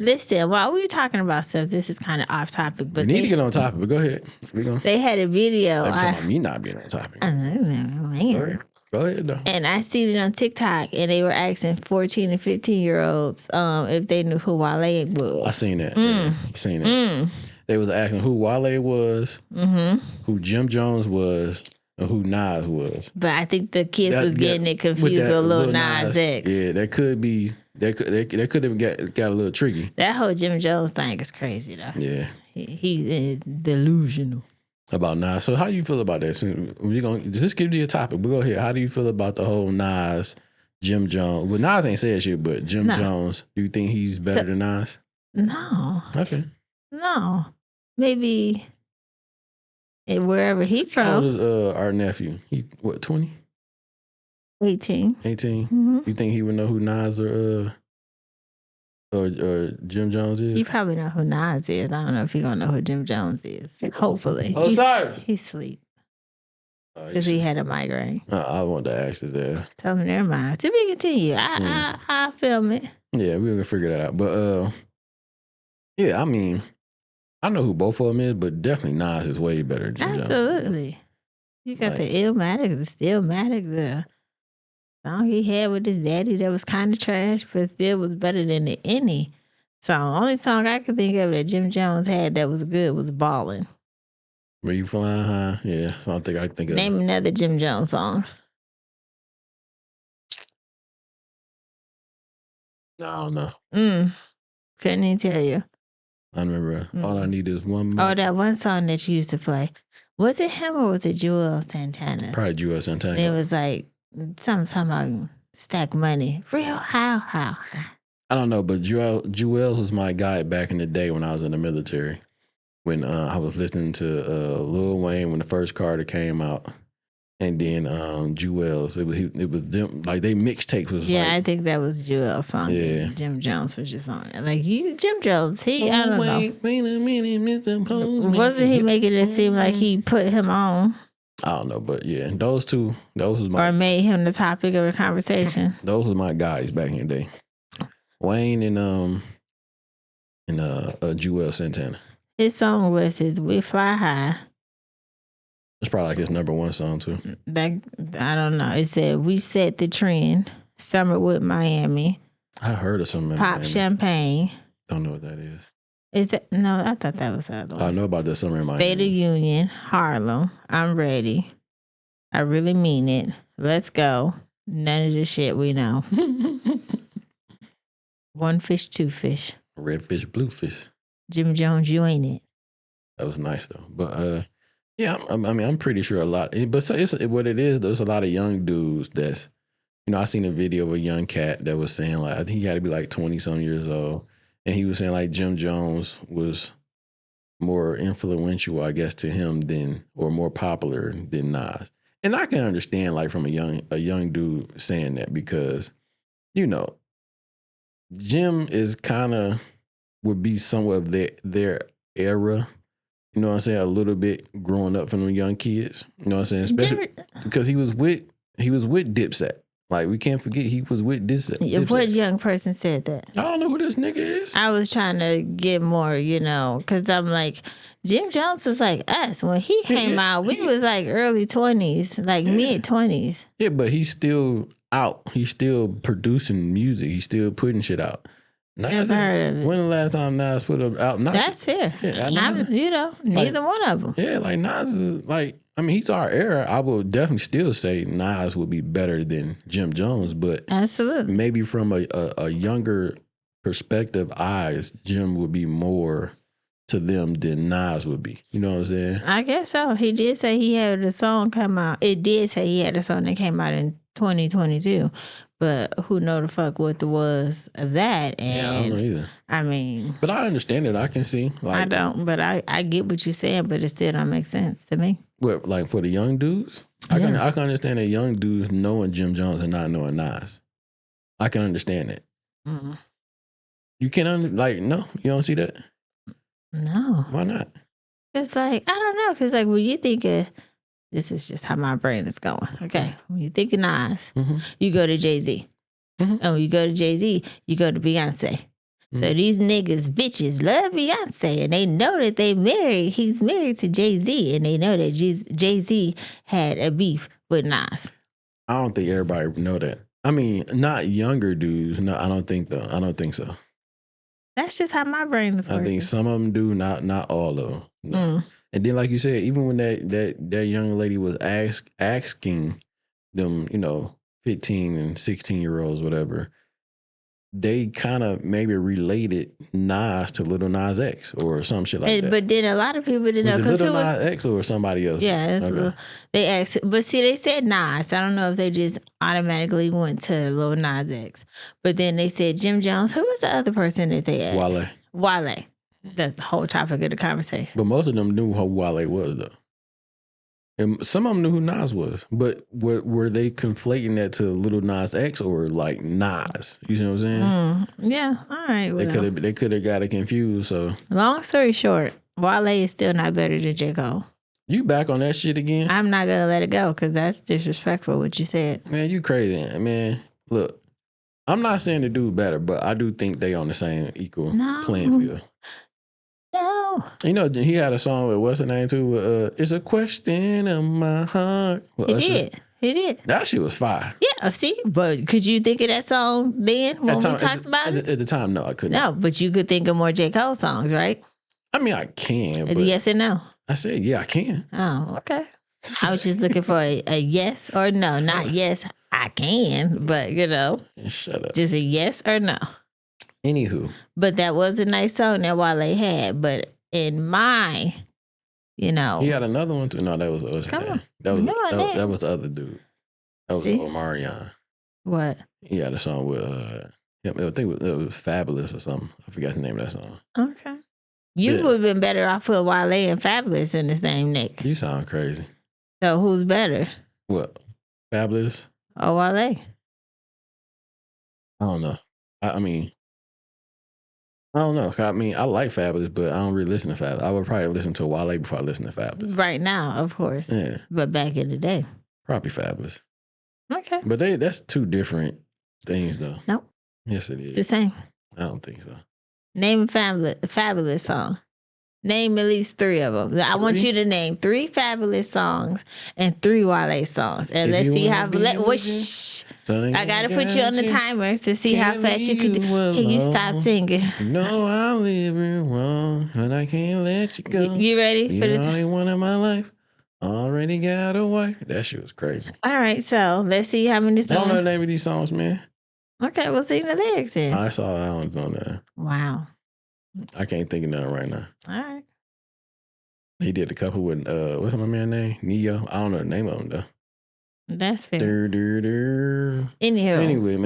Listen, while we were talking about stuff, this is kind of off topic, but We need to get on topic, but go ahead. They had a video. Every time me not being on topic. Go ahead, though. And I seen it on TikTok, and they were asking 14 and 15-year-olds if they knew who Wale was. I seen that. Yeah, I seen that. They was asking who Wale was, who Jim Jones was, and who Nas was. But I think the kids was getting it confused with Lil Nas X. Yeah, that could be. That could have got a little tricky. That whole Jim Jones thing is crazy though. Yeah, he's delusional about Nas. So how do you feel about that? So does this give you a topic? But go ahead. How do you feel about the whole Nas, Jim Jones? Well, Nas ain't said shit, but Jim Jones. Do you think he's better than Nas? No. Okay. No. Maybe wherever he's from. How old is our nephew? He what? 20? 18. 18. Mm-hmm. You think he would know who Nas or Jim Jones is? You probably know who Nas is. I don't know if he gonna know who Jim Jones is. Hopefully. Oh, sorry. He's asleep. Because he had a migraine. I want to ask this there. Tell him never mind. To be continued. I'll film it. Yeah, we're gonna figure that out. But yeah, I mean, I know who both of them is, but definitely Nas is way better than Jim Jones. Absolutely. You got the Illmatic, the Stillmatic, the song he had with his daddy that was kind of trash, but still was better than any song. Only song I could think of that Jim Jones had that was good was Ballin'. Were you flying high? Yeah, so I think of. Name another Jim Jones song. I don't know. Couldn't even tell you. I remember All I Need Is One. Oh, that one song that you used to play. Was it him or was it Joel Santana? Probably Joel Santana. And it was like something about stack money. Real how? I don't know, but Joel was my guy back in the day when I was in the military. When I was listening to Lil Wayne when the first Carter came out, and then Jewel's. It was them, like they mixtape was. Yeah, like, I think that was Jewel's song. Yeah, Jim Jones was just on it. Like Jim Jones, I don't know. Wait a minute, Mr. Post. Wasn't he making it seem like he put him on? I don't know, but yeah, those was my. Or made him the topic of the conversation. Those was my guys back in the day. Wayne and Joel Santana. His song list is "We Fly High." It's probably like his number one song too. I don't know. It said "We Set the Trend," "Summerwood Miami." I heard of some. Pop Champagne. Don't know what that is. Is that no? I thought that was the other one. I know about that Summer in Miami. State of Union, Harlem. I'm ready. I really mean it. Let's go. None of the shit we know. One fish, two fish. Red fish, blue fish. Jim Jones, you ain't it. That was nice though. But yeah, I mean, I'm pretty sure a lot. But it's what it is. There's a lot of young dudes that's, I seen a video of a young cat that was saying like, I think he had to be like 20-some years old, and he was saying like Jim Jones was more influential, I guess, to him or more popular than Nas. And I can understand like from a young dude saying that because, Jim is kind of would be somewhat of their era. You know what I'm saying? A little bit growing up from the young kids. You know what I'm saying? Especially because he was with Dipset. Like, we can't forget he was with Dipset. What young person said that? I don't know who this nigga is. I was trying to get more, because I'm like, Jim Jones was like us. When he came out, we was like early 20s, like mid 20s. Yeah, but he's still out. He's still producing music. He's still putting shit out. Never heard of it. When the last time Nas put out? That's fair. Yeah, neither one of them. Yeah, like Nas is like, he's our era. I would definitely still say Nas would be better than Jim Jones, but absolutely, maybe from a younger perspective, Jim would be more to them than Nas would be. You know what I'm saying? I guess so. He did say he had a song come out. It did say he had a song that came out in 2022. But who know the fuck what the was of that? And yeah, I don't know either. But I understand it. I can see. Like, I don't, but I get what you're saying, but it still don't make sense to me. What, like for the young dudes? I can understand that young dudes knowing Jim Jones and not knowing Nas. I can understand it. Mm-hmm. You can't, no, you don't see that? No. Why not? It's like, I don't know, because like when you think of, this is just how my brain is going. Okay. When you think of Nas, you go to Jay-Z. And when you go to Jay-Z, you go to Beyonce. So these niggas, bitches, love Beyonce, and they know that they married. He's married to Jay-Z, and they know that Jay-Z had a beef with Nas. I don't think everybody know that. I mean, not younger dudes. No, I don't think though. I don't think so. That's just how my brain is working. I think some of them do, not all of them. No. And then, like you said, even when that young lady was asking them, 15 and 16-year-olds, whatever, they kind of maybe related Nas to Lil Nas X or some shit like that. But then a lot of people didn't know because Lil Nas X or somebody else. Yeah, okay. They asked, but see, they said Nas. I don't know if they just automatically went to Lil Nas X, but then they said Jim Jones. Who was the other person that they asked? Wale. That's the whole topic of the conversation. But most of them knew who Wale was, though. And some of them knew who Nas was, but were they conflating that to Lil Nas X or like Nas? You see what I'm saying? Yeah, all right. Well, they could have got it confused. So long story short, Wale is still not better than J. Cole. You back on that shit again? I'm not gonna let it go because that's disrespectful. What you said, man. You crazy, man. Look, I'm not saying the dude better, but I do think they on the same equal playing field. No. He had a song with what's the name too? It's a question of my heart. He did. That shit was fire. Yeah, see? But could you think of that song then when we talked about it? At the time, no, I couldn't. No, but you could think of more J. Cole songs, right? I mean, I can. But yes or no? I said, yeah, I can. Oh, okay. I was just looking for a yes or no. Not yes, I can, but shut up. Just a yes or no. Anywho. But that was a nice song that Wale had. But in my, he had another one too. No, that was Come on. That was the other dude. That was Omarion. What? He had a song with I think it was Fabulous or something. I forgot the name of that song. Okay. You would have been better off with Wale and Fabulous in the same nick. You sound crazy. So who's better? What? Fabulous? Or Wale? I don't know. I mean, I don't know. I mean, I like Fabulous, but I don't really listen to Fabulous. I would probably listen to Wale before I listen to Fabulous. Right now, of course. Yeah. But back in the day. Probably Fabulous. Okay. But that's two different things, though. Nope. Yes, it is. It's the same. I don't think so. Name a Fabulous song. Name at least 3 of them. I want you to name 3 Fabulous songs and 3 Wale songs. And let's see how... I got to put you on the timer to see how fast you could do. Can you stop singing? No, I'm living wrong, and I can't let you go. You ready for this? You're the only one in my life. Already got a wife. That shit was crazy. All right, so let's see how many songs. I don't know the name of these songs, man. Okay, we'll sing the lyrics then. I saw that one on there. Wow. I can't think of nothing right now. All right. He did a couple with what's my man's name? Neo. I don't know the name of him though. That's fair. Anyway, man.